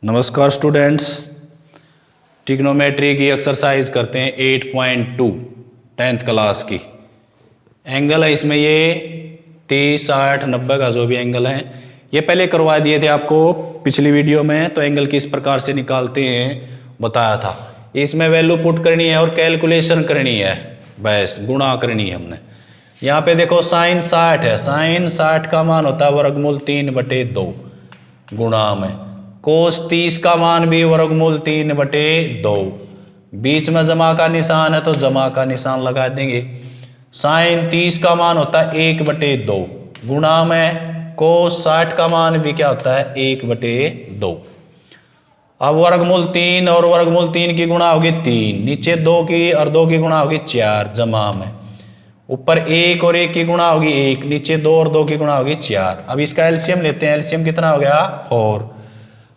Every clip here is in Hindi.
नमस्कार स्टूडेंट्स, ट्रिग्नोमेट्री की एक्सरसाइज करते हैं 8.2 10th क्लास की। एंगल है इसमें ये 30, 60, 90 का जो भी एंगल है ये पहले करवा दिए थे आपको पिछली वीडियो में। तो एंगल किस प्रकार से निकालते हैं बताया था। इसमें वैल्यू पुट करनी है और कैलकुलेशन करनी है, बस गुणा करनी है हमने। यहाँ पे देखो साइन 60 है, साइन 60 का मान होता है वर्गमूल 3/2 गुणा में कोस 30 का मान भी वर्गमूल 3/2। बीच में जमा का निशान है तो जमा का निशान लगा देंगे। साइन 30 का मान होता है 1/2 गुणा में कोस 60 का मान भी क्या होता है 1/2। अब वर्गमूल 3 और वर्गमूल 3 की गुणा होगी 3, नीचे 2 की और 2 की गुणा होगी 4 जमा में, ऊपर 1 और 1 की गुणा होगी 1, नीचे 2 और 2 की गुणा होगी 4। अब इसका एलसीएम लेते हैं। एलसीएम कितना हो गया 4,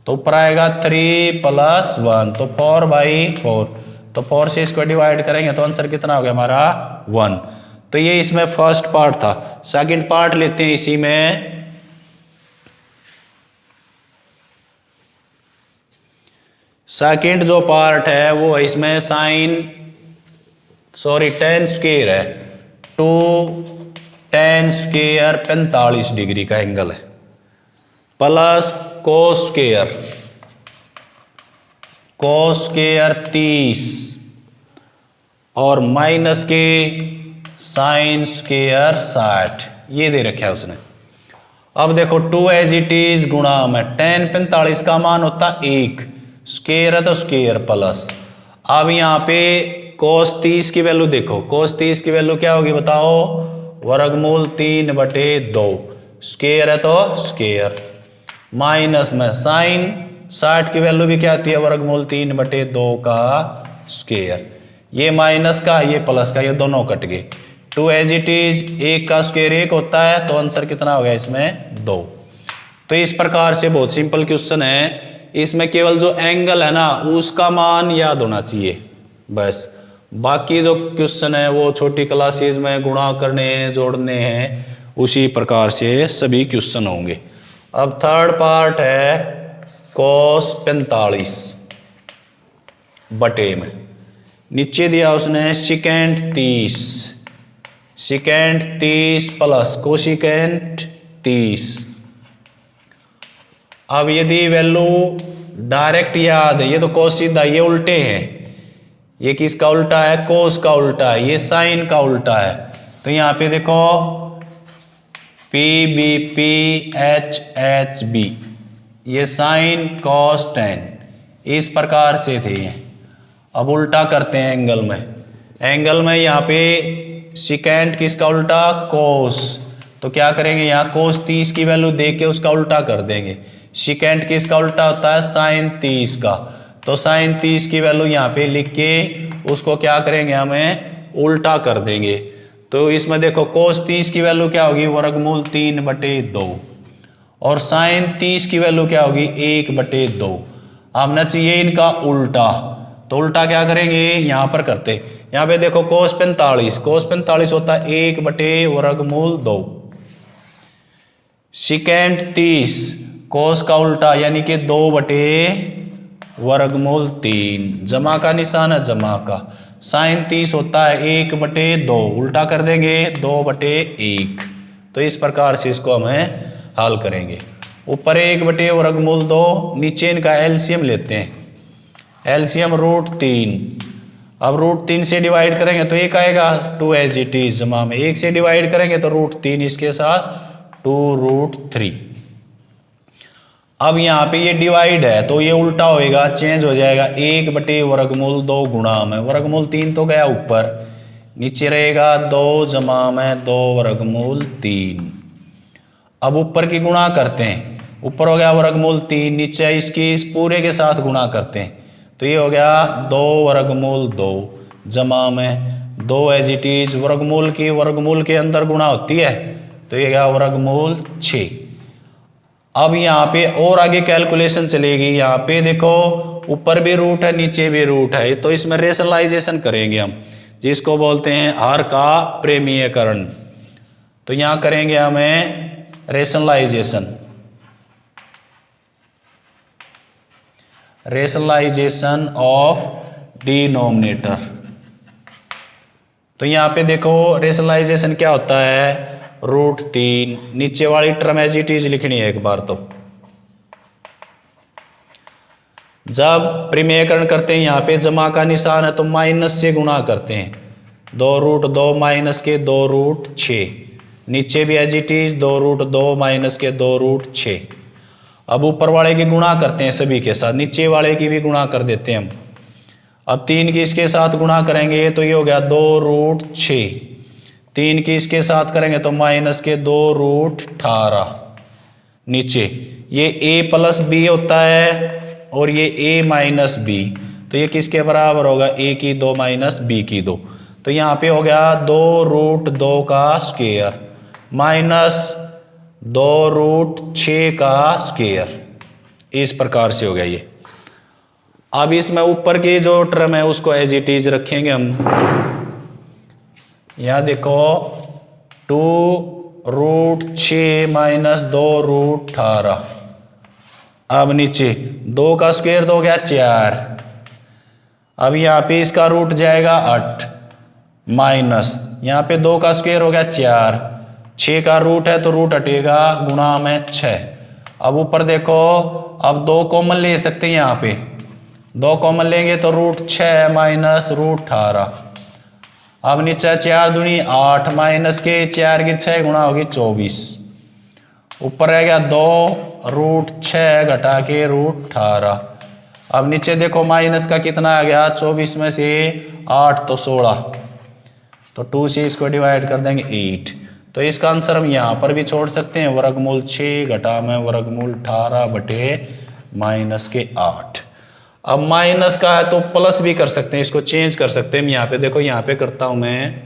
तो ऊपर आएगा 3 + 1 तो 4/4। तो 4 से इसको डिवाइड करेंगे तो आंसर कितना हो गया हमारा 1। तो ये इसमें फर्स्ट पार्ट था। सेकंड पार्ट लेते हैं इसी में। सेकंड जो पार्ट है वो है इसमें tan स्क्वायर है 2 tan स्क्वायर 45 डिग्री का एंगल है, प्लस cos स्क्वायर 30 और माइनस के साइन स्क्वायर 60 ये दे रखा है उसने। अब देखो 2 एज इट इज गुणा में tan 45 का मान होता 1, स्क्वायर है तो स्क्वायर प्लस। अब यहाँ पे cos 30 की वैल्यू देखो, cos 30 की वैल्यू क्या होगी बताओ, वर्गमूल 3/2, स्क्वायर है तो स्क्वायर, माइनस में साइन 60 की वैल्यू भी क्या आती है वर्गमूल 3/2 का स्क्वायर। ये माइनस का ये प्लस का ये दोनों कट गए। 2 एज इट इज, 1 का स्क्वायर 1 होता है तो आंसर कितना हो गया इसमें 2। तो इस प्रकार से बहुत सिंपल क्वेश्चन है। इसमें केवल जो एंगल है ना उसका मान याद होना चाहिए बस। बाकी जो क्वेश्चन है वो छोटी क्लासेस में गुणा करने हैं, जोड़ने हैं, उसी प्रकार से सभी क्वेश्चन होंगे। अब थर्ड पार्ट है cos 45 बटे में, नीचे दिया उसने सिकेंट 30 प्लस कोसिकेंट 30। अब यदि वैल्यू डायरेक्ट याद है, ये तो cos सीधा, ये उल्टे हैं, ये किसका उल्टा है cos का उल्टा है, ये साइन का उल्टा है। तो यहाँ पे देखो PBPHHB ये साइन cos tan इस प्रकार से थे। अब उल्टा करते हैं एंगल में यहाँ पे सिकेंट किसका उल्टा cos, तो क्या करेंगे यहाँ cos 30 की वैल्यू दे के उसका उल्टा कर देंगे। सिकेंट किसका उल्टा होता है साइन 30 का, तो साइन 30 की वैल्यू यहाँ पे लिख के उसको क्या करेंगे हमें उल्टा कर देंगे। तो इसमें देखो cos 30 की वैल्यू क्या होगी वर्गमूल 3/2 और साइन 30 की वैल्यू क्या होगी 1/2। हमने चाहिए इनका उल्टा, तो उल्टा क्या करेंगे यहाँ पर करते, यहाँ पे देखो cos 45 होता है 1/2। सिकेंट 30 cos का उल्टा यानी कि 2/3 जमा का निशान है जमा का। साइन 30 होता है 1/2, उल्टा कर देंगे 2/1। तो इस प्रकार से इसको हमें हल करेंगे। ऊपर 1/2, नीचे इनका एलसीएम लेते हैं। एलसीएम √3। अब √3 से डिवाइड करेंगे तो एक आएगा 2 एज इट इज जमा में, 1 से डिवाइड करेंगे तो √3 इसके साथ 2√3। अब यहाँ पे ये डिवाइड है तो ये उल्टा होएगा, चेंज हो जाएगा 1/2 गुणा में वर्गमूल 3 तो गया ऊपर, नीचे रहेगा 2 जमा में 2/3। अब ऊपर की गुणा करते हैं, ऊपर हो गया वर्गमूल 3, नीचे इसकी इस पूरे के साथ गुणा करते हैं तो ये हो गया 2/2 जमा में 2 एज इट इज, वर्गमूल के अंदर गुणा होती है तो ये गया वर्गमूल 6। अब यहाँ पे और आगे कैलकुलेशन चलेगी। यहाँ पे देखो ऊपर भी रूट है नीचे भी रूट है, तो इसमें रेशनलाइजेशन करेंगे हम, जिसको बोलते हैं हर का प्रेमीयकरण। तो यहाँ करेंगे हमें रेशनलाइजेशन। Rationalisation of denominator. तो यहाँ पे देखो रेशनलाइजेशन क्या होता है, √3, नीचे वाली टर्म एज इट इज लिखनी है एक बार। तो जब परिमेयकरण करते हैं यहाँ पे जमा का निशान है तो माइनस से गुणा करते हैं, 2√2 माइनस के 2√6, नीचे भी एज इट इज 2√2 माइनस के 2√6। अब ऊपर वाले की गुणा करते हैं सभी के साथ, नीचे वाले की भी गुणा कर देते हैं हम। अब 3 की इसके साथ गुणा करेंगे तो ये हो गया 2√6, 3 की इसके साथ करेंगे तो माइनस के 2√18। नीचे ये a प्लस b होता है और ये a माइनस b, तो ये किसके बराबर होगा, a की 2 माइनस b की 2। तो यहाँ पे हो गया 2√2 का स्क्वायर माइनस 2√6 का स्क्वायर। इस प्रकार से हो गया ये। अब इसमें ऊपर की जो टर्म है उसको एज इट इज रखेंगे हम। यहां देखो 2√6 माइनस 2√18। अब नीचे 2 का स्क्वायर तो हो गया 4। अब यहाँ पे इसका रूट जाएगा 8 माइनस यहाँ पे 2 का स्क्वायर हो गया 4, 6 का रूट है तो रूट हटेगा, गुणा में 6। अब ऊपर देखो, अब 2 कॉमन ले सकते हैं, यहाँ पे 2 कॉमन लेंगे तो √6 माइनस √18। अब नीचे 4 दूनी 8 माइनस के 4 की 6 गुणा होगी 24। ऊपर रह गया 2√6 घटा के √18। अब नीचे देखो माइनस का कितना आ गया, 24 में से 8 तो 16, तो 2 से इसको डिवाइड कर देंगे 8। तो इसका आंसर हम यहाँ पर भी छोड़ सकते हैं, वर्गमूल 6 घटा में वर्गमूल 18 बटे माइनस के 8। अब माइनस का है तो प्लस भी कर सकते हैं, इसको चेंज कर सकते हैं। यहाँ पे देखो, यहाँ पे करता हूं मैं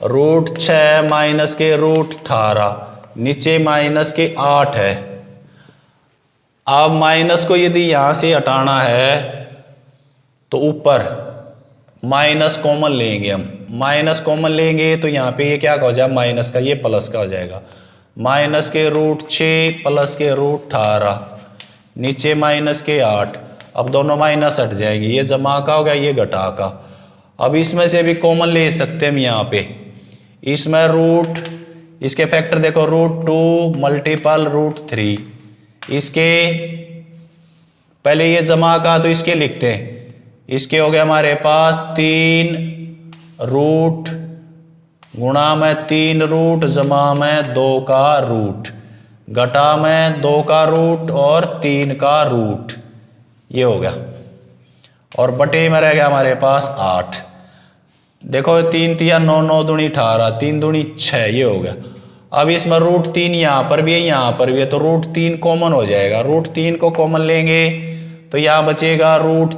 √6 माइनस के √18, नीचे माइनस के 8 है। अब माइनस को यदि यहां से हटाना है तो ऊपर माइनस कॉमन लेंगे हम, माइनस कॉमन लेंगे तो यहाँ पे ये क्या हो जाएगा, माइनस का ये प्लस का हो जाएगा, माइनस के √6 प्लस के √18, नीचे माइनस के 8। अब दोनों माइनस हट जाएंगे, ये जमा का हो गया, ये घटा का। अब इसमें से भी कॉमन ले सकते हैं हम यहाँ पे, इसमें रूट, इसके फैक्टर देखो √2 मल्टीपल √3, इसके पहले ये जमा का तो इसके लिखते हैं, इसके हो गए हमारे पास 3 रूट गुणा में 3 रूट जमा में 2 का रूट घटा में 2 का रूट और 3 का रूट, ये हो गया। और बटे में रह गया हमारे पास 8। देखो 3 3 9 9 दूनी 18, 3 दूनी 6, ये हो गया। अब इसमें √3 यहाँ पर भी है, यहाँ पर भी है, तो √3 कॉमन हो जाएगा। √3 को कॉमन लेंगे तो यहाँ बचेगा रूट,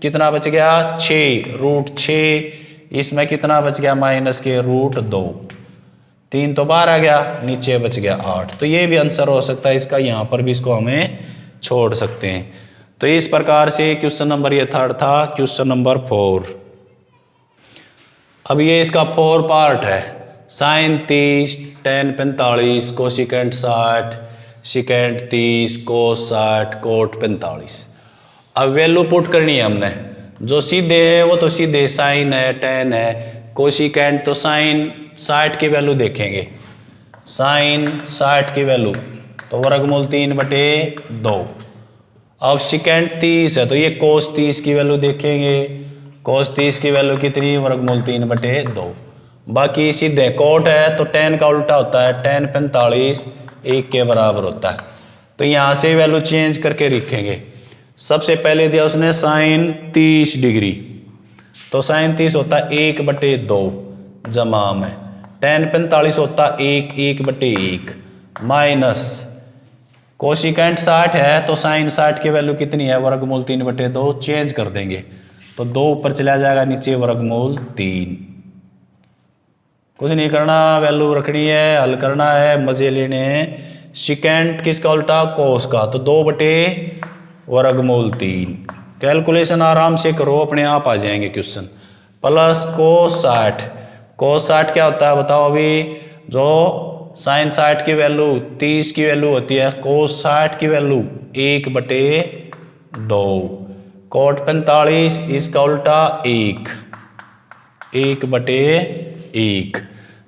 कितना बच गया 6, √6। इसमें कितना बच गया माइनस के √2, 3 तो बाहर आ गया, नीचे बच गया 8। तो ये भी आंसर हो सकता है इसका, यहाँ पर भी इसको हमें छोड़ सकते हैं। तो इस प्रकार से क्वेश्चन नंबर ये थर्ड था। क्वेश्चन नंबर 4, अब ये इसका 4 पार्ट है। साइन 30, tan 45, कोसिकेंट 60, सिकेंट 30, कोस 60, कोट 45। अब वैल्यू पुट करनी है हमने, जो सीधे है वो तो सीधे साइन है, tan है, कोसिकेंट तो साइन 60 की वैल्यू देखेंगे, साइन 60 की वैल्यू तो वर्गमूल 3/2। अब सिकेंट 30 है तो ये कोस 30 की वैल्यू देखेंगे, कोस 30 की वैल्यू कितनी, वर्गमूल 3/2। बाकी सीधे कोट है तो tan का उल्टा होता है, tan 45 1 के बराबर होता है। तो यहाँ से वैल्यू चेंज करके लिखेंगे। सबसे पहले दिया उसने साइन 30 डिग्री, तो साइन 30 होता है 1/2 जमा में tan 45 होता 1/1 माइनस कोसिकेंट 60 है तो साइन 60 की वैल्यू कितनी है, वर्गमूल 3/2। चेंज कर देंगे तो 2 ऊपर चला जाएगा, नीचे वर्गमूल 3। कुछ नहीं करना, वैल्यू रखनी है, हल करना है, मजे लेने हैं। सिकेंट किसका उल्टा, कोस का, तो 2/√3। कैलकुलेशन आराम से करो, अपने आप आ जाएंगे क्वेश्चन। प्लस कोस 60, कोस 60 क्या होता है बताओ अभी, जो साइन 60 की वैल्यू 30 की वैल्यू होती है, कोस 60 की वैल्यू 1/2, कोट 45 इसका उल्टा 1/1।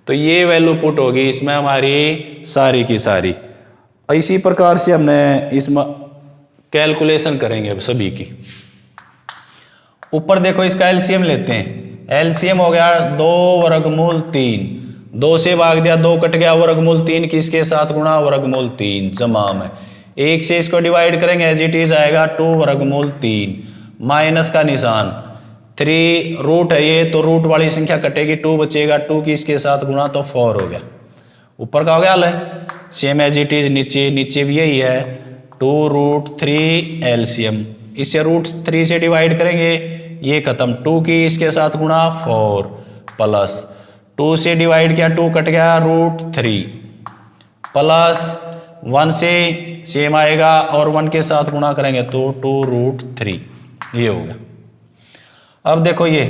तो ये वैल्यू पुट होगी इसमें हमारी सारी की सारी। इसी प्रकार से हमने इसमें कैलकुलेशन करेंगे अब सभी की। ऊपर देखो इसका एलसीएम लेते हैं। एलसीएम हो गया 2 वर्गमूल 3, 2 से भाग दिया 2 कट गया, वर्गमूल 3 किसके साथ गुणा वर्गमूल 3 जमा में 1 से इसको डिवाइड करेंगे एज इट इज आएगा 2 वर्गमूल 3, माइनस का निशान 3 रूट है ये तो रूट वाली संख्या कटेगी 2 बचेगा, 2 किसके साथ गुणा तो 4 हो गया। ऊपर का हो गया हल है सेम एज इट इज, नीचे भी यही है 2√3 एलसीएम, इससे √3 से डिवाइड करेंगे ये खत्म, 2 की इसके साथ गुणा 4 प्लस 2 से डिवाइड किया 2 कट गया √3 प्लस 1 से सेम आएगा और 1 के साथ गुणा करेंगे तो 2√3 ये हो गया। अब देखो ये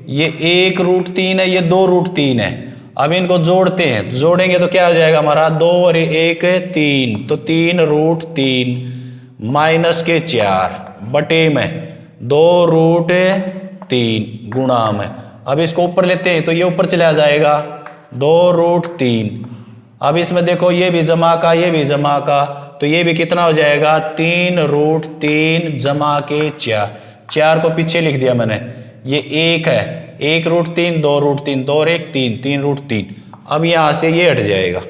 1√3 है, ये 2√3 है। अब इनको जोड़ते हैं, जोड़ेंगे तो क्या हो जाएगा हमारा 2 और 1 3, तो 3√3 माइनस के 4 बटे में 2√3 गुणा में। अब इसको ऊपर लेते हैं तो ये ऊपर चला जाएगा 2√3। अब इसमें देखो ये भी जमा का ये भी जमा का, तो ये भी कितना हो जाएगा 3√3 जमा के 4 को पीछे लिख दिया मैंने, ये 1 है 1√3 2√3 2 और 1 3 3√3। अब यहां से ये हट जाएगा,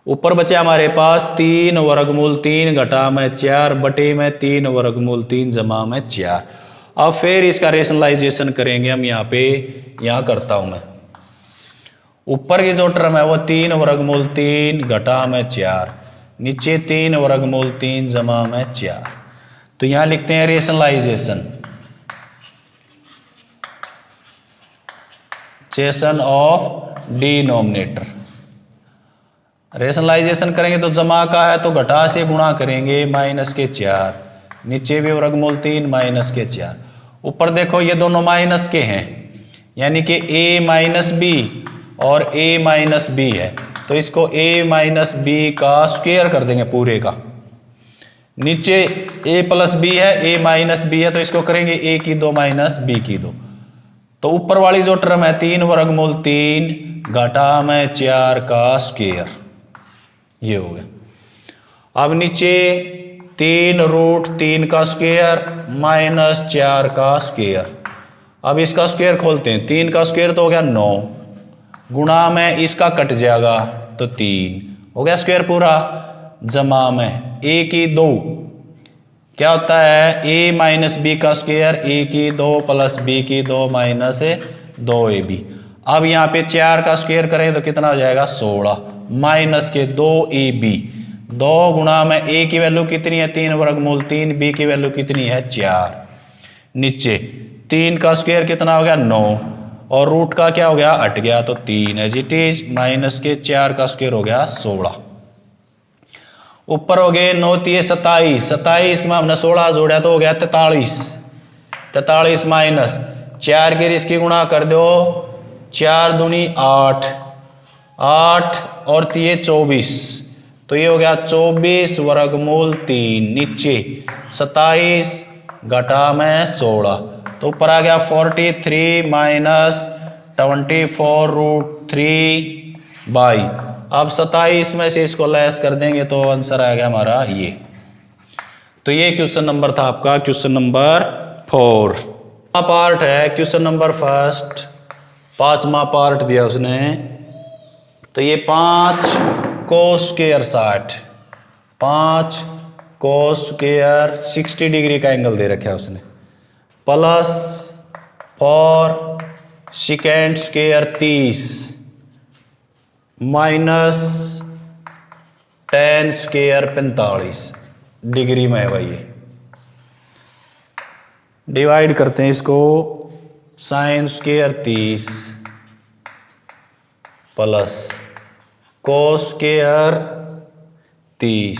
ऊपर बचे हमारे पास 3 वर्गमूल 3 घटा में 4 बटे में 3 वर्गमूल 3 जमा में 4। अब फिर इसका रेशनलाइजेशन करेंगे हम, यहाँ करता हूं मैं। ऊपर की जो टर्म है वो 3 वर्गमूल 3 घटा में 4, नीचे 3 वर्गमूल 3 जमा में 4। तो यहां लिखते हैं रेशनलाइजेशन ऑफ डिनोमिनेटर। रेशनलाइजेशन करेंगे तो जमा का है तो घटा से गुणा करेंगे माइनस के 4, नीचे भी वर्गमूल 3 माइनस के 4। ऊपर देखो ये दोनों माइनस के हैं, यानी कि a माइनस बी और a माइनस बी है, तो इसको a माइनस बी का स्क्वायर कर देंगे पूरे का। नीचे a प्लस बी है, a माइनस बी है, तो इसको करेंगे a की 2 माइनस b की 2। तो ऊपर वाली जो टर्म है 3 वर्गमूल 3 घटा में 4 का स्क्वायर, ये हो गया। अब नीचे 3√3 का स्क्वायर माइनस 4 का स्क्वायर। अब इसका स्क्वायर खोलते हैं, 3 का स्क्वायर तो हो गया 9, गुणा में इसका कट जाएगा तो 3 हो गया स्क्वायर पूरा, जमा में a की 2 क्या होता है a माइनस बी का स्क्वायर, a की 2 प्लस b की 2 माइनस 2ab। अब यहाँ पे 4 का स्क्वायर करें तो कितना हो जाएगा 16 माइनस के 2ab, 2 गुणा में a की वैल्यू कितनी है 3 वर्गमूल 3, b की वैल्यू कितनी है 4, नीचे 3 का स्क्वायर कितना हो गया 9 और रूट का क्या हो गया हट गया तो 3 एज इट इज, माइनस के 4 का स्क्वायर हो गया 16। ऊपर हो गए 9 3 27, 27 में हमने 16 जोड़ा तो हो गया 43, 43 माइनस 4 की इसकी गुणा कर दो, 4 दूनी 8, 8 और 3 24, तो ये हो गया 24 वर्गमूल 3, नीचे 27 घटा में 16, तो ऊपर आ गया 43 माइनस 24√3/। अब 27 में से इसको लेस कर देंगे तो आंसर आ गया हमारा ये। तो ये क्वेश्चन नंबर था आपका, क्वेश्चन नंबर 4। पार्ट है क्वेश्चन नंबर फर्स्ट, 5वां पार्ट दिया उसने। तो ये 5 cos square 60, 5 cos square 60 degree का एंगल दे रखा है उसने, plus 4 second square 30 minus 10 square 45 degree में है भाई। ये डिवाइड करते हैं इसको, sine square 30 plus cos square 30।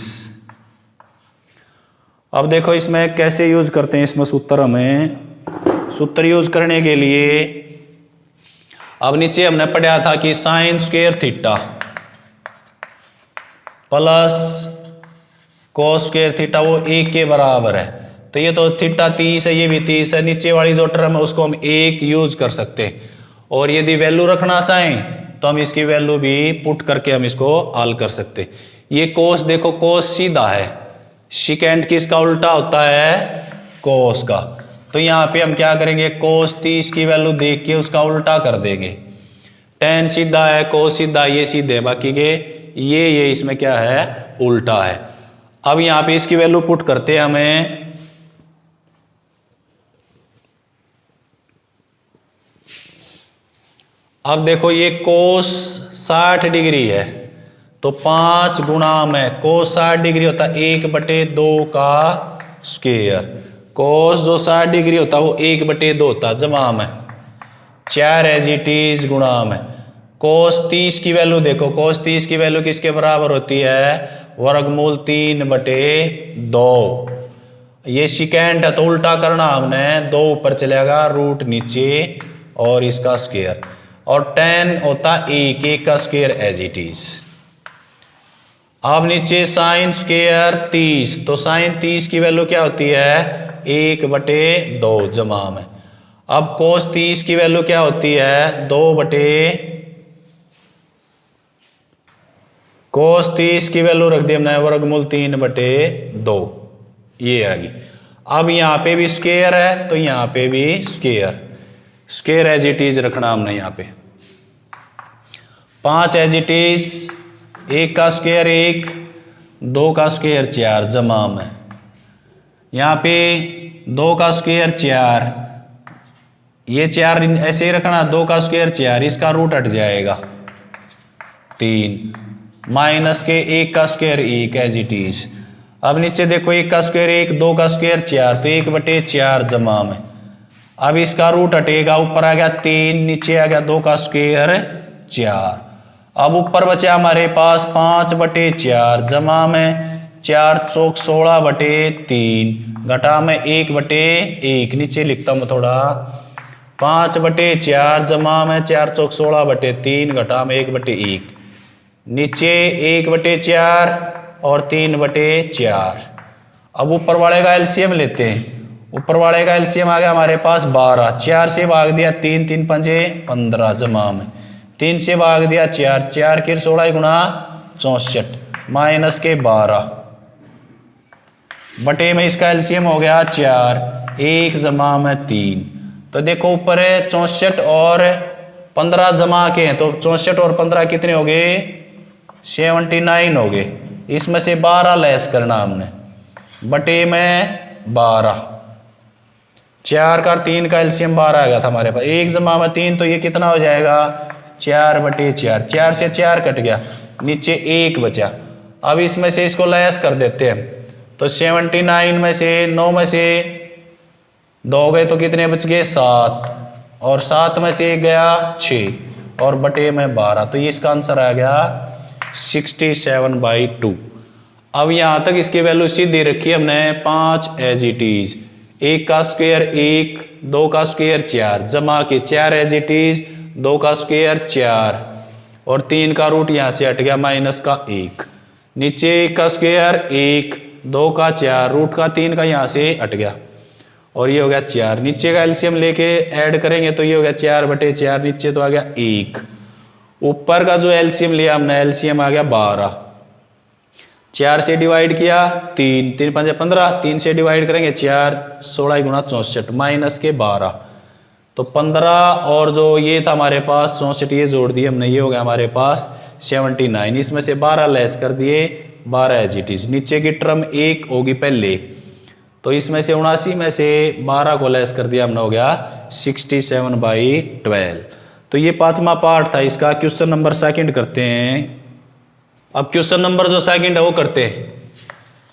अब देखो इसमें कैसे यूज करते हैं, इसमें सूत्र यूज करने के लिए अब नीचे हमने पढ़ा था कि sine square theta plus cos square theta वो 1 के बराबर है। तो ये तो थीटा 30 है, ये भी 30 है, नीचे वाली जो टर्म है उसको हम 1 यूज कर सकते हैं। और यदि वैल्यू रखना चाहें तो हम इसकी वैल्यू भी पुट करके हम इसको हल कर सकते। ये कोस देखो, कोस सीधा है, सेकेंड किसका उल्टा होता है, कोस का। तो यहाँ पे हम क्या करेंगे, कोस 30 की वैल्यू देख के उसका उल्टा कर देंगे। टेन सीधा है, कोस सीधा, ये सीधे, बाकी के ये इसमें क्या है, उल्टा है। अब यहाँ पे इसकी वैल्यू पुट करते हैं हमें। अब देखो ये कोस 60 डिग्री है, तो 5 गुणा में कोस 60 डिग्री होता है 1/2 का स्क्वायर। कोस जो 60 डिग्री होता है वो 1/2 होता है, जमा में 4 एज इट इज गुणा में। कोस 30 की वैल्यू देखो, कोस 30 की वैल्यू किसके बराबर होती है, वर्गमूल 3/2। ये सेकेंड है तो उल्टा करना हमने, 2 ऊपर चलेगा, रूट नीचे और इसका स्क्वायर। और 10 होता 1 का स्क्वायर एज इट इज। अब नीचे साइन स्क्वायर 30, तो साइन 30 की वैल्यू क्या होती है, 1/2 जमा में। अब कोस 30 की वैल्यू क्या होती है, 2/, कोस 30 की वैल्यू रख दी हमने वर्गमूल 3/2, ये आ गई। अब यहाँ पे भी स्क्वायर है तो यहाँ पे भी square, square as it is रखना हमने यहाँ पे। 5 एज इट इज, 1 का स्क्वायर 1, 2 का स्क्वायर 4 जमा में। यहाँ पे 2 का स्क्वायर 4, ये 4 ऐसे ही रखना, 2 का स्क्वायर 4, इसका रूट हट जाएगा 3, माइनस के 1 का स्क्वायर 1 एज इट इज। अब नीचे देखो 1 का स्क्वायर 1, 2 का स्क्वायर 4, तो 1/4 जमा में। अब इसका रूट हटेगा, ऊपर आ गया 3, नीचे आ गया 2 का स्क्वायर 4। अब ऊपर बचे हमारे पास 5/4 जमा में 4 चौक 16/3, घटा में 1/1, नीचे लिखता हूँ थोड़ा, 5/4 जमा में 4 चौक 16/3, घटा में 1/1, नीचे 1/4 और 3/4। अब ऊपर वाले का एलसीएम लेते हैं। ऊपर वाले का एलसीएम आ गया हमारे पास 12, 4 से भाग दिया 3, 3 पंजे 15 जमा में, 3 से भाग दिया 4, 4 के 16 गुणा 64, माइनस के 12 बटे में इसका एलसीएम हो गया 4, 1 जमा में 3। तो देखो ऊपर है 64 और 15 जमा के हैं, तो 64 और 15 कितने हो गए, 79 हो गए। इसमें से 12 लेस करना हमने, बटे में 12, 4 का 3 का एलसीएम 12 आ गया था हमारे पास, 1 जमा में 3, तो ये कितना हो जाएगा 4/4, 4 से 4 कट गया, नीचे 1 बचा। अब इसमें से इसको लेस कर देते हैं, तो 79 में से 9 में से 2 गए तो कितने बच गए 7, और 7 में से 1 गया 6, और बटे में 12, तो ये इसका आंसर आ गया 67/2। अब यहाँ तक इसकी वैल्यू सीधी रखी हमने 5 एज इट इज, 1 का स्क्वायर 1, 2 का स्क्वायर 4 जमा के 4 एज इट इज, 2 का स्क्वायर 4 और 3 का रूट यहाँ से हट गया माइनस का 1, नीचे 1 का स्क्वायर 1, 2 का 4, रूट का 3 का यहाँ से हट गया और ये हो गया 4। नीचे का एलसीएम लेके ऐड करेंगे तो ये हो गया 4/4, नीचे तो आ गया 1। ऊपर का जो एलसीएम लिया हमने, एलसीएम आ गया 12, 4 से डिवाइड किया 3, 3 5 15, 3 से डिवाइड करेंगे 4, 16 गुणा 64, माइनस के 12, तो 15 और जो ये था हमारे पास 64 ये जोड़ दिए हमने, ये हो गया हमारे पास 79। इसमें से 12 लेस कर दिए, 12 एज इट इज। नीचे की टर्म 1 होगी पहले, तो इसमें से 79 में से 12 को लेस कर दिया हमने, हो गया 67/12। तो ये 5वां पार्ट था इसका। क्वेश्चन नंबर सेकंड करते हैं। अब क्वेश्चन नंबर जो सेकंड है वो करते हैं।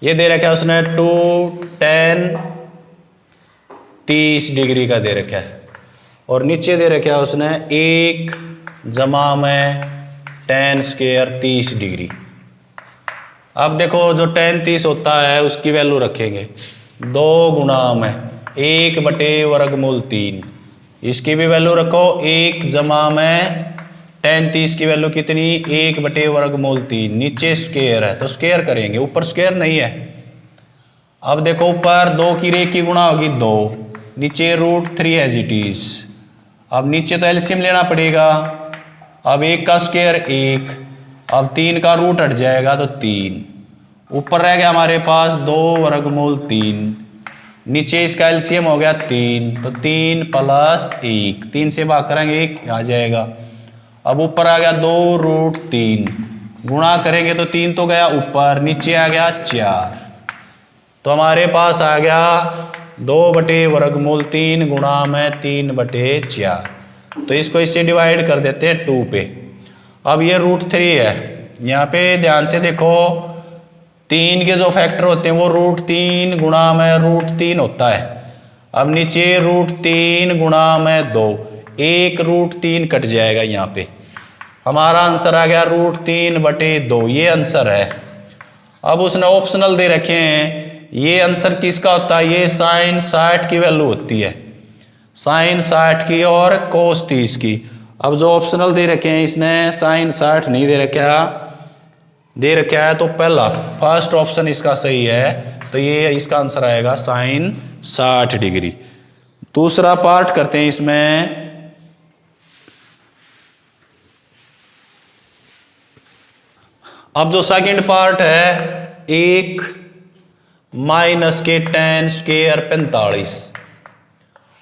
ये दे रखा है उसने 2 10 30 डिग्री का दे रखा है, और नीचे दे रखा है उसने 1 जमा में 10 स्क्वायर 30 डिग्री। अब देखो जो 10 30 होता है उसकी वैल्यू रखेंगे 2 गुणा में 1/√3, इसकी भी वैल्यू रखो 1 जमा में tan 30 की वैल्यू कितनी 1/वर्गमूल 3, नीचे स्क्वायर है तो स्क्वायर करेंगे, ऊपर स्क्वायर नहीं है। अब देखो ऊपर 2 की रेख की गुणा होगी 2, नीचे √3 एज इट इज। अब नीचे तो एलसीएम लेना पड़ेगा। अब 1 का स्क्वायर 1, अब 3 का रूट हट जाएगा तो 3, ऊपर रह गया हमारे पास 2/3, नीचे इसका एलसीएम हो गया 3, तो 3 + 1, 3 से भाग करेंगे 1 आ जाएगा। अब ऊपर आ गया 2√3, गुणा करेंगे तो 3 तो गया ऊपर, नीचे आ गया 4, तो हमारे पास आ गया 2/वर्गमूल 3 गुणा में 3/4। तो इसको इससे डिवाइड कर देते हैं 2 पे। अब ये √3 है, यहाँ पे ध्यान से देखो 3 के जो फैक्टर होते हैं वो √3 गुणा में √3 होता है। अब नीचे √3 गुणा में 2, 1 √3 कट जाएगा, यहाँ पे हमारा आंसर आ गया √3/2, ये आंसर है। अब उसने ऑप्शनल दे रखे हैं, ये आंसर किसका होता है, ये sin 60 की वैल्यू होती है, sin 60 की और cos 30 की। अब जो ऑप्शनल दे रखे हैं इसने sin 60 नहीं दे रखा है, तो पहला फर्स्ट ऑप्शन इसका सही है, तो ये इसका आंसर आएगा sin 60 डिग्री। दूसरा पार्ट करते हैं इसमें। अब जो सेकंड पार्ट है, 1 माइनस के tan स्क्वायर 45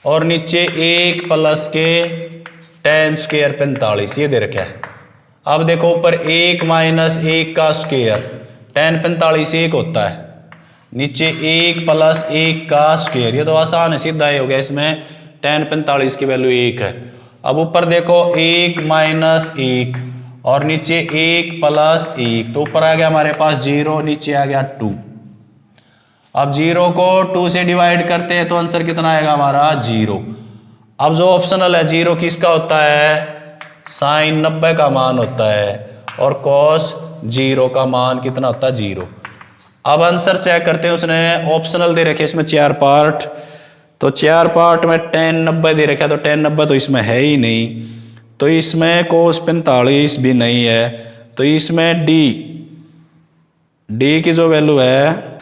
और नीचे 1 प्लस के tan स्क्वायर 45, ये दे रखा है। अब देखो ऊपर 1 माइनस 1 का स्क्वायर, tan 45 1 होता है, नीचे 1 प्लस 1 का स्क्वायर, ये तो आसान है, सीधा ही हो गया, इसमें tan 45 की वैल्यू 1 है। अब ऊपर देखो 1 माइनस 1 और नीचे 1 प्लस 1, तो ऊपर आ गया हमारे पास 0, नीचे आ गया 2। अब 0 को 2 से डिवाइड करते हैं तो आंसर कितना आएगा हमारा 0। अब जो ऑप्शनल है 0 किसका होता है, sin 90 का मान होता है, और cos 0 का मान कितना होता है 0। अब आंसर चेक करते हैं, उसने ऑप्शनल दे रखे इसमें 4 पार्ट, तो 4 पार्ट में tan 90 दे रखा है, तो tan 90 तो इसमें है ही नहीं, तो इसमें cos 45 भी नहीं है, तो इसमें d की जो वैल्यू है,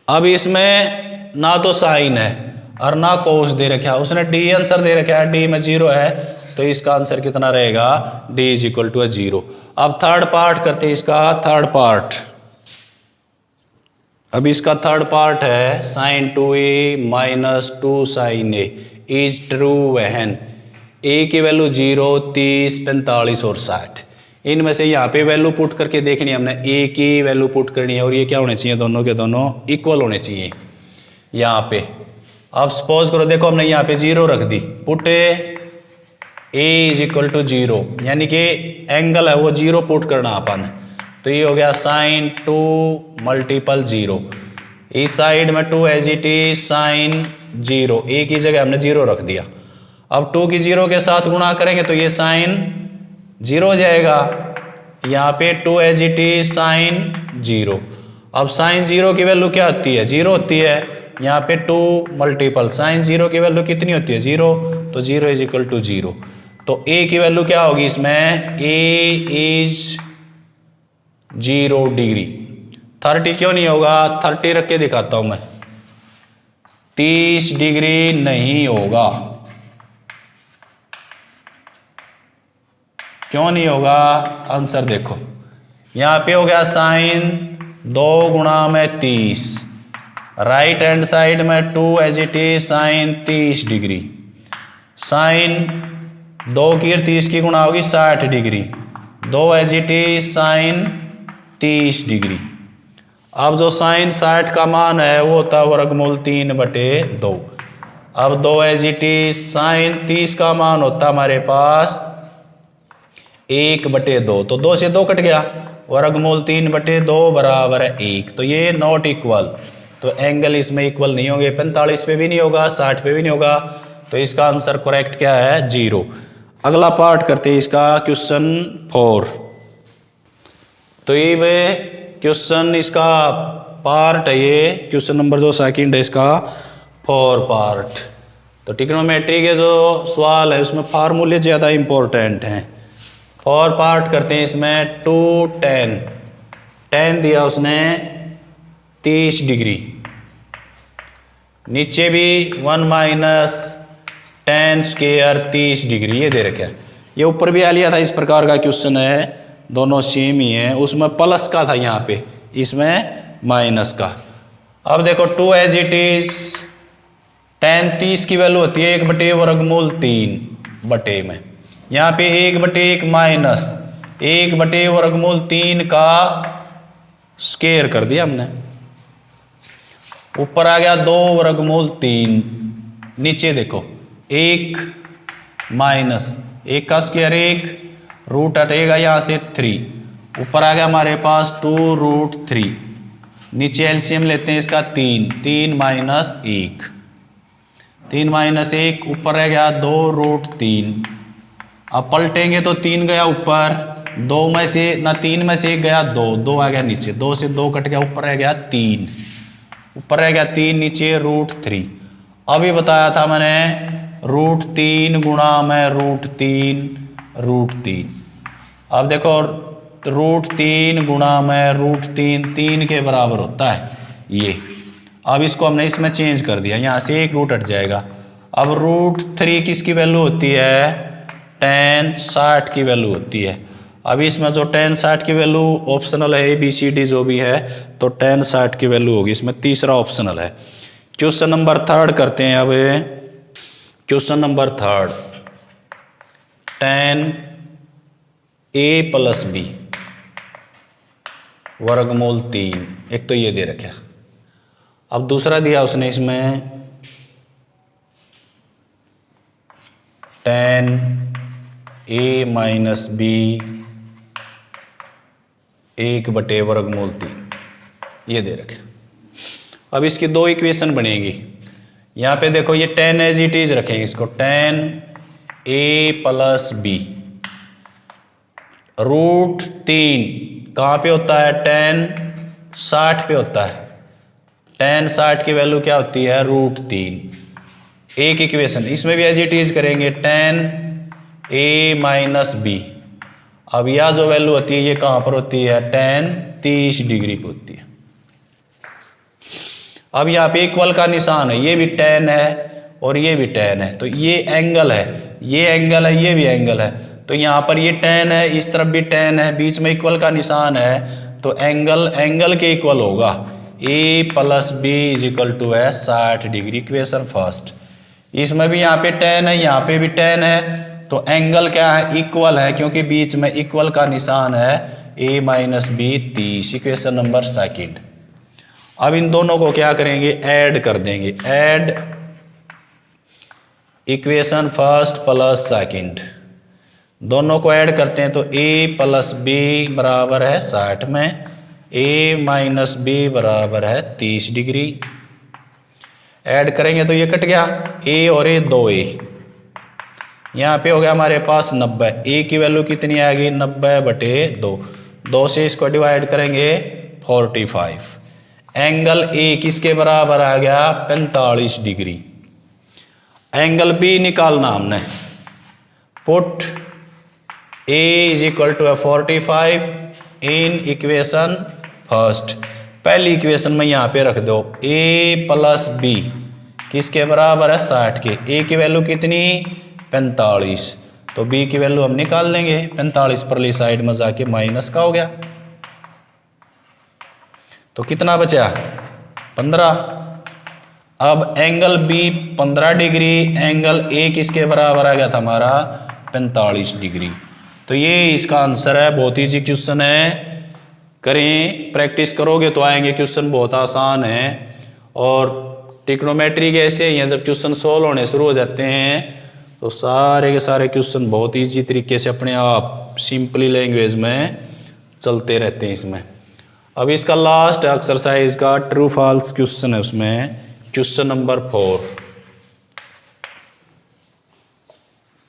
अब इसमें ना तो साइन है और ना कोस दे रखा है, उसने डी आंसर दे रखा है, डी में 0 है, तो इसका आंसर कितना रहेगा, d = 0। अब थर्ड पार्ट करते हैं इसका, थर्ड पार्ट। अब इसका थर्ड पार्ट है sin 2a minus 2 sin a is true when a की वैल्यू 0, 30, 45 और 60। इनमें से यहाँ पे वैल्यू पुट करके देखनी है हमने, a की वैल्यू पुट करनी है और ये क्या होने चाहिए, दोनों के दोनों इक्वल होने चाहिए यहाँ पे। अब सपोज करो, देखो हमने यहाँ पे 0 रख दी, पुट a = 0, यानी कि एंगल है वो 0 पुट करना अपन, तो ये हो गया sin 2 × 0, इस साइड में 2 as it is sin 0, a की जगह हमने 0 रख दिया। अब 2 की 0 के साथ गुणा करेंगे तो ये sin 0 हो जाएगा, यहाँ पे 2 एज इट इज sin 0। अब sin 0 की वैल्यू क्या होती है, 0 होती है, यहाँ पे 2 मल्टीपल sin 0 की वैल्यू कितनी होती है, 0, तो 0 = 0। तो a की वैल्यू क्या होगी इसमें, a इज 0 डिग्री। 30 क्यों नहीं होगा, 30 रख के दिखाता हूं मैं, 30 डिग्री नहीं होगा। क्यों नहीं होगा, आंसर देखो, यहाँ पे हो गया sin 2 × 30, राइट हैंड साइड में 2 as it is sin 30 degree, sin 2 की 30 की गुणा होगी 60 degree, 2 as it is sin 30 degree. अब जो sin 60 का मान है वो होता है वर्गमूल 3/2। अब 2 एज इट इज sin 30 का मान होता है हमारे पास 1/2, तो 2 से 2 कट गया, वर्गमूल 3/2 बराबर है 1, तो ये नॉट इक्वल, तो एंगल इसमें इक्वल नहीं होंगे, 45 पे भी नहीं होगा, 60 पे भी नहीं होगा, तो इसका आंसर करेक्ट क्या है, 0। अगला पार्ट करते हैं इसका, क्वेश्चन 4। तो ये वे क्वेश्चन इसका पार्ट है, ये क्वेश्चन नंबर जो सेकंड है इसका 4 पार्ट। तो ट्रिग्नोमेट्री के जो सवाल है उसमें फार्मूले ज़्यादा इम्पोर्टेंट हैं, 4 पार्ट करते हैं इसमें, 2 10, 10 दिया उसने 30 डिग्री, नीचे भी 1 माइनस 10 स्क्वायर 30 डिग्री ये दे रखा है। ये ऊपर भी आ लिया था, इस प्रकार का क्वेश्चन है, दोनों सेम ही है, उसमें प्लस का था यहाँ पे, इसमें माइनस का। अब देखो 2 एज इट इज, 10 30 की वैल्यू होती है 1/वर्गमूल 3 बटे में, यहाँ पे 1/1 माइनस 1/वर्गमूल 3 का स्क्वायर कर दिया हमने, ऊपर आ गया 2/3, नीचे देखो 1 माइनस 1 का स्क्वायर 1, रूट हटेगा यहाँ से 3, ऊपर आ गया हमारे पास 2√3, नीचे एलसीएम लेते हैं इसका 3 माइनस 1, 3 माइनस 1, ऊपर रह गया 2√3। अब पलटेंगे तो 3 गया ऊपर, 2 में से ना 3 में से 1 गया 2 आ गया नीचे, 2 से 2 कट गया, ऊपर रह गया 3, ऊपर रह गया 3, नीचे √3। अभी बताया था मैंने √3 गुणा में √3, अब देखो √3 गुणा में √3 3 के बराबर होता है ये। अब इसको हमने इसमें चेंज कर दिया, यहाँ से 1 रूट हट जाएगा। अब √3 किसकी वैल्यू होती है, tan 60 की वैल्यू होती है। अब इसमें जो tan 60 की वैल्यू ऑप्शनल है, ABCD जो भी है, तो tan 60 की वैल्यू होगी, इसमें तीसरा ऑप्शनल है। क्वेश्चन नंबर 3 करते हैं। अब question number 3, tan A + B वर्गमूल 3, एक तो ये दे रखा। अब दूसरा दिया उसने इसमें tan A - B 1/वर्गमूल 3, ये दे रखे। अब इसकी 2 इक्वेशन बनेगी। यहाँ पे देखो ये tan एज इट इज रखेंगे इसको, tan A + B √3 कहाँ पे होता है, tan 60 पे होता है, tan 60 की वैल्यू क्या होती है, √3। एक इक्वेशन इसमें भी एज इट इज करेंगे, tan A - B। अब यह जो वैल्यू होती है ये कहाँ पर होती है, tan 30 डिग्री पे होती है। अब यहाँ पे इक्वल का निशान है, ये भी tan है और ये भी tan है, तो ये एंगल है, ये एंगल है, ये भी एंगल है, तो यहाँ पर ये tan है, इस तरफ भी tan है, बीच में इक्वल का निशान है, तो एंगल के इक्वल होगा। A + B = 60 degree, equation first. इसमें भी यहाँ पे tan है, यहाँ पे भी tan है, तो एंगल क्या है, इक्वल है, क्योंकि बीच में इक्वल का निशान है। A - B 30, equation number 2। अब इन दोनों को क्या करेंगे, ऐड कर देंगे, add equation first plus second, दोनों को ऐड करते हैं तो A + B बराबर है 60 में, A - B बराबर है 30 डिग्री। ऐड करेंगे तो ये कट गया, A और A 2A, यहाँ पे हो गया हमारे पास 90। A की वैल्यू कितनी आएगी, 90/2, 2 से इसको डिवाइड करेंगे 45। एंगल A किसके बराबर आ गया, 45 डिग्री। एंगल B निकालना हमने, put A = 45 in equation first. पहली इक्वेशन में यहाँ पे रख दो, A + B किसके बराबर है, 60 के। A की वैल्यू कितनी, 45, तो B की वैल्यू हम निकाल लेंगे, 45 परली साइड में जाके माइनस का हो गया, तो कितना बचा, 15। अब angle B 15 degree, angle A किसके बराबर आ गया था हमारा, 45 डिग्री। तो ये इसका आंसर है, बहुत ईजी क्वेश्चन है, करें प्रैक्टिस करोगे तो आएंगे क्वेश्चन, बहुत आसान है। और ट्रिग्नोमेट्री के ऐसे ही हैं, जब क्वेश्चन सोल्व होने शुरू हो जाते हैं तो सारे के सारे क्वेश्चन बहुत ईजी तरीके से अपने आप सिंपली लैंग्वेज में चलते रहते हैं इसमें। अब इसका लास्ट एक्सरसाइज का ट्रू फॉल्स क्वेश्चन है, उसमें क्वेश्चन नंबर 4।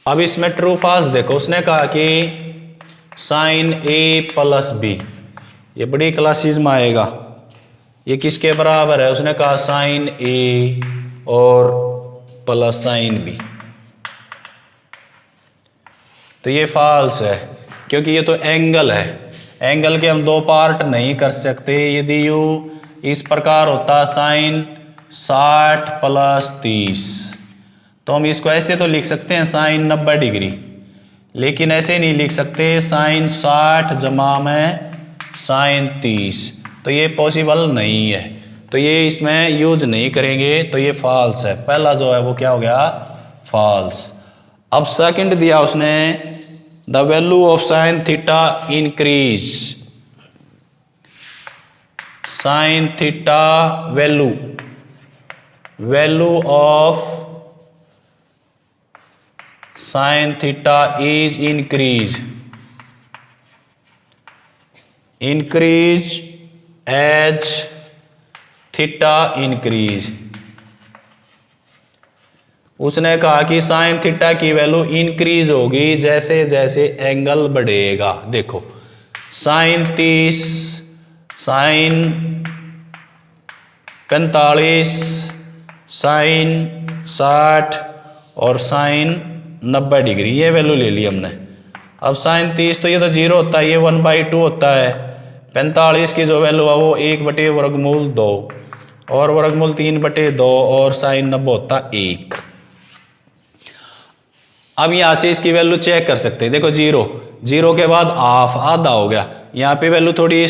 अब इसमें ट्रू फॉल्स देखो, उसने कहा कि sin A + B, ये बड़ी क्लासेस में आएगा, ये किसके बराबर है, उसने कहा sin A और प्लस sin B, तो ये फॉल्स है, क्योंकि ये तो एंगल है, एंगल के हम दो पार्ट नहीं कर सकते। यदि यू इस प्रकार होता साइन 60 प्लस 30, तो हम इसको ऐसे तो लिख सकते हैं साइन 90 डिग्री, लेकिन ऐसे नहीं लिख सकते साइन 60 जमा में साइन 30, तो ये पॉसिबल नहीं है, तो ये इसमें यूज नहीं करेंगे, तो ये फॉल्स है। पहला जो है वो क्या हो गया, फॉल्स। अब सेकंड दिया उसने, the value of sine theta increase, sine theta value of sine theta is increase as theta increase. उसने कहा कि साइन थीटा की वैल्यू इंक्रीज होगी जैसे जैसे एंगल बढ़ेगा। देखो साइन 30, साइन 45, साइन 60 और साइन 90 डिग्री, ये वैल्यू ले ली हमने। अब साइन 30 तो ये तो 0 होता है, ये 1/2 होता है। 45 की जो वैल्यू है वो 1/वर्गमूल 2 और वर्गमूल 3/2 और साइन 90 होता 1। अब यहाँ से इसकी वैल्यू चेक कर सकते हैं। देखो 0 के बाद हाफ, आधा हो गया। यहाँ पे वैल्यू थोड़ी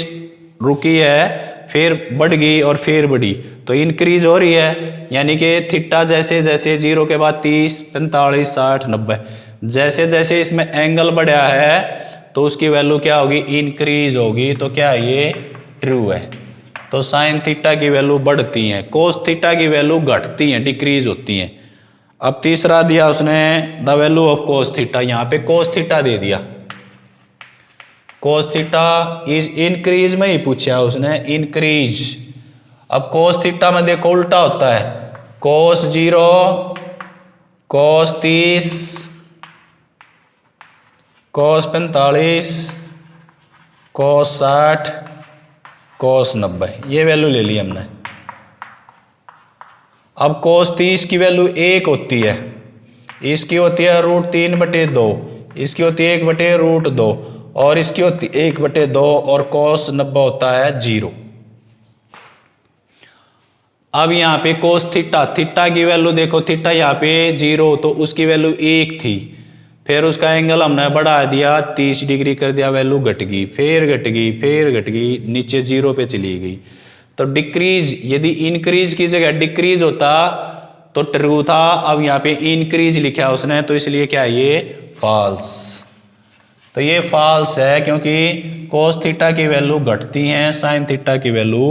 रुकी है, फिर बढ़ गई और फिर बढ़ी, तो इंक्रीज हो रही है। यानी कि थीटा जैसे जैसे 0 के बाद 30, 45, 60, 90 जैसे जैसे इसमें एंगल बढ़ा है तो उसकी वैल्यू क्या होगी, इंक्रीज होगी। तो क्या ये ट्रू है। तो साइन थीटा की वैल्यू बढ़ती है, कोस थीटा की वैल्यू घटती है, डिक्रीज होती है। अब तीसरा दिया उसने, the value of cos theta, यहाँ पे कोस थीटा दे दिया। कोस थीटा इज इंक्रीज में ही पूछा उसने, इंक्रीज। अब कोस थीटा में देखो उल्टा होता है, कोस 0, कोस 30, कोस 45, कोस 60, कोस 90, ये वैल्यू ले ली हमने। अब कोस 30 की वैल्यू 1 होती है, इसकी होती है √3/2, इसकी होती है 1/√2 और इसकी होती है 1/2 और कोस 90 होता है 0। अब यहाँ पे कोस थीटा की वैल्यू देखो, थीटा यहाँ पे 0 तो उसकी वैल्यू 1 थी, फिर उसका एंगल हमने बढ़ा दिया 30 डिग्री कर दिया, वैल्यू घट गई, फिर घट गई, फिर घट गई, नीचे 0 पे चली गई। तो डिक्रीज, यदि इंक्रीज की जगह डिक्रीज होता तो ट्रू था। अब यहाँ पे इंक्रीज लिखा उसने, तो इसलिए क्या है ये फॉल्स। तो ये फॉल्स है क्योंकि कोस थीटा की वैल्यू घटती हैं, साइन थीटा की वैल्यू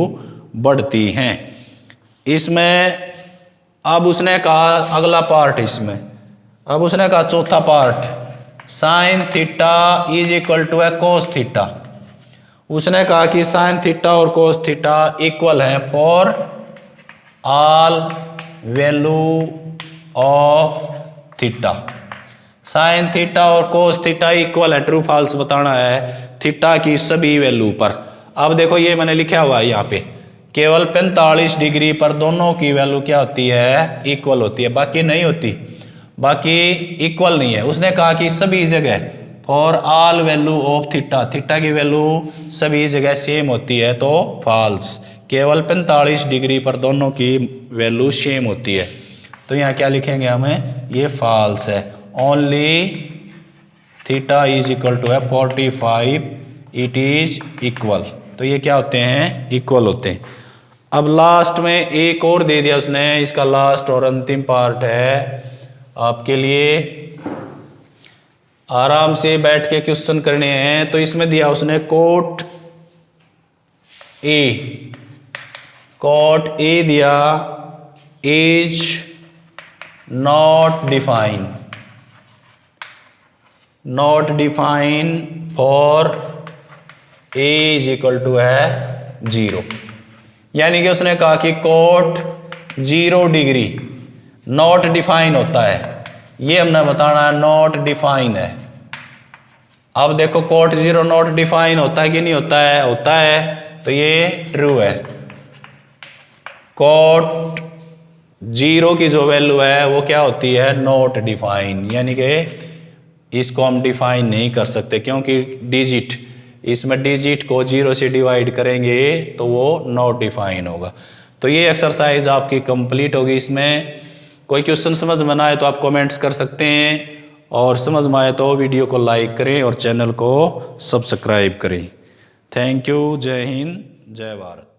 बढ़ती हैं। इसमें अब उसने कहा अगला पार्ट, इसमें अब उसने कहा चौथा part, sine theta is equal to है कोस थीटा। उसने कहा कि साइन थीटा और कोस थीटा इक्वल है for all value of theta. Sine theta और कोस थीटा इक्वल है, ट्रू फॉल्स बताना है थीटा की सभी वैल्यू पर। अब देखो ये मैंने लिखा हुआ है यहाँ पे, केवल 45 डिग्री पर दोनों की वैल्यू क्या होती है, इक्वल होती है, बाकी नहीं होती, बाकी इक्वल नहीं है। उसने कहा कि सभी जगह for all value of theta, theta की वैल्यू सभी जगह सेम होती है, तो फॉल्स। केवल 45 डिग्री पर दोनों की वैल्यू सेम होती है, तो यहाँ क्या लिखेंगे हमें, ये फॉल्स है। Only theta is equal to है 45, इट इज इक्वल, तो ये क्या होते हैं, इक्वल होते हैं। अब लास्ट में एक और दे दिया उसने, इसका लास्ट और अंतिम पार्ट है आपके लिए, आराम से बैठ के क्वेश्चन करने हैं। तो इसमें दिया उसने कोट ए दिया is not define for A is equal to है 0। यानी कि उसने कहा कि कोट 0 डिग्री नॉट डिफाइन होता है, ये हमने बताना है, नॉट डिफाइन है। अब देखो कोट 0 नॉट डिफाइन होता है कि नहीं होता है, होता है, तो ये ट्रू है। कोट 0 की जो वैल्यू है वो क्या होती है, नॉट डिफाइन, यानी कि इसको हम डिफाइन नहीं कर सकते क्योंकि डिजिट, इसमें डिजिट को 0 से डिवाइड करेंगे तो वो नॉट डिफाइन होगा। तो ये एक्सरसाइज आपकी कंप्लीट होगी। इसमें कोई क्वेश्चन समझ में ना आए तो आप कमेंट्स कर सकते हैं, और समझ में आए तो वीडियो को लाइक करें और चैनल को सब्सक्राइब करें। Thank you. जय हिंद, जय भारत।